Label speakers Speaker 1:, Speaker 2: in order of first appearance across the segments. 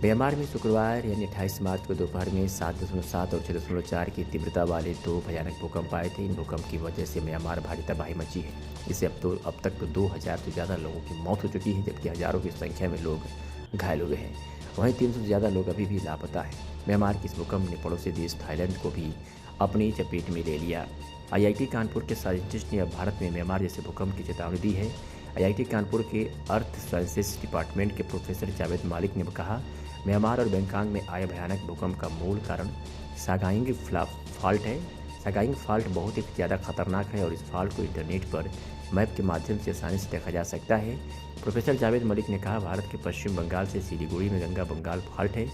Speaker 1: Myanmar में शुक्रवार यानी 28 मार्च को दोपहर में 7.7 और 6.4 की तीव्रता वाले दो भयानक भूकंप आए थे। इन भूकंप की वजह से म्यांमार भारी तबाही मची है। इससे अब तक तो 2000 से ज़्यादा लोगों की मौत हो चुकी है, जबकि हज़ारों की संख्या में लोग घायल हुए हैं। वहीं 300 से ज़्यादा लोग अभी भी लापता हैं। म्यांमार के इस भूकंप ने पड़ोसी देश थाईलैंड को भी अपनी चपेट में ले लिया। IIT कानपुर के साइंटिस्ट ने अब भारत में म्यांमार जैसे भूकंप की चेतावनी दी है। IIT कानपुर के अर्थ साइंसेस डिपार्टमेंट के प्रोफेसर जावेद मालिक ने कहा, म्यांमार और बैंकॉक में आए भयानक भूकंप का मूल कारण सागाइंग फॉल्ट है। सागाइंग फॉल्ट बहुत ही ज़्यादा खतरनाक है और इस फॉल्ट को इंटरनेट पर मैप के माध्यम से आसानी से देखा जा सकता है। प्रोफेसर जावेद मलिक ने कहा, भारत के पश्चिम बंगाल से सिलीगुड़ी में गंगा बंगाल फॉल्ट है,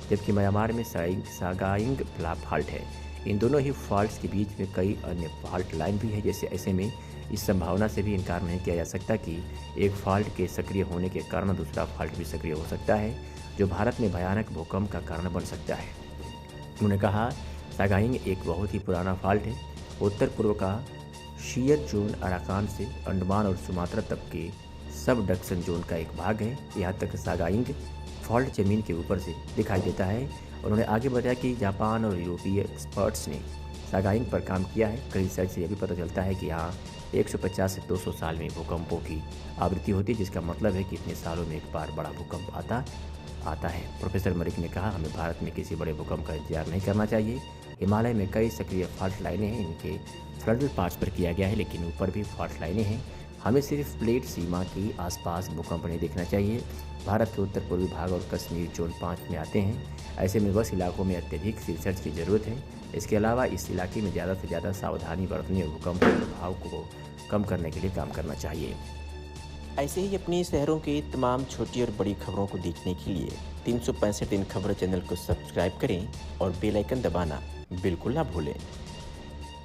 Speaker 1: जबकि म्यांमार में सागाइंग फॉल्ट है। इन दोनों ही फॉल्ट्स के बीच में कई अन्य फॉल्ट लाइन भी है। जैसे ऐसे में इस संभावना से भी इनकार नहीं किया जा सकता कि एक फॉल्ट के सक्रिय होने के कारण दूसरा फॉल्ट भी सक्रिय हो सकता है, जो भारत में भयानक भूकंप का कारण बन सकता है। उन्होंने कहा, सागाइंग एक बहुत ही पुराना फॉल्ट है। उत्तर पूर्व का शीयर जोन अराकान से अंडमान और सुमात्रा तक के सब डक्सन जोन का एक भाग है। यहाँ तक सागाइंग फॉल्ट जमीन के ऊपर से दिखाई देता है। उन्होंने आगे बताया कि जापान और यूरोपीय एक्सपर्ट्स ने सागाइंग पर काम किया है। कई रिसर्च से यह भी पता चलता है कि यहाँ 150 से 200 साल में भूकंपों की आवृत्ति होती है, जिसका मतलब है कि इतने सालों में एक बार बड़ा भूकंप आता है। प्रोफेसर मलिक ने कहा, हमें भारत में किसी बड़े भूकंप का इंतजार नहीं करना चाहिए। हिमालय में कई सक्रिय फॉल्ट लाइनें हैं, इनके फ्रंटल पार्ट्स पर किया गया है, लेकिन ऊपर भी फॉल्ट लाइनें हैं। हमें सिर्फ प्लेट सीमा के आसपास भूकंप नहीं देखना चाहिए। भारत के उत्तर पूर्वी भाग और कश्मीर जोन 5 में आते हैं। ऐसे में बस इलाकों में अत्यधिक रिसर्च की ज़रूरत है। इसके अलावा इस इलाके में ज़्यादा से ज़्यादा सावधानी बरतनी और भूकंप के प्रभाव को कम करने के लिए काम करना चाहिए।
Speaker 2: ऐसे ही अपने शहरों की तमाम छोटी और बड़ी खबरों को देखने के लिए 365 दिन खबर चैनल को सब्सक्राइब करें और बेल आइकन दबाना बिल्कुल ना भूलें।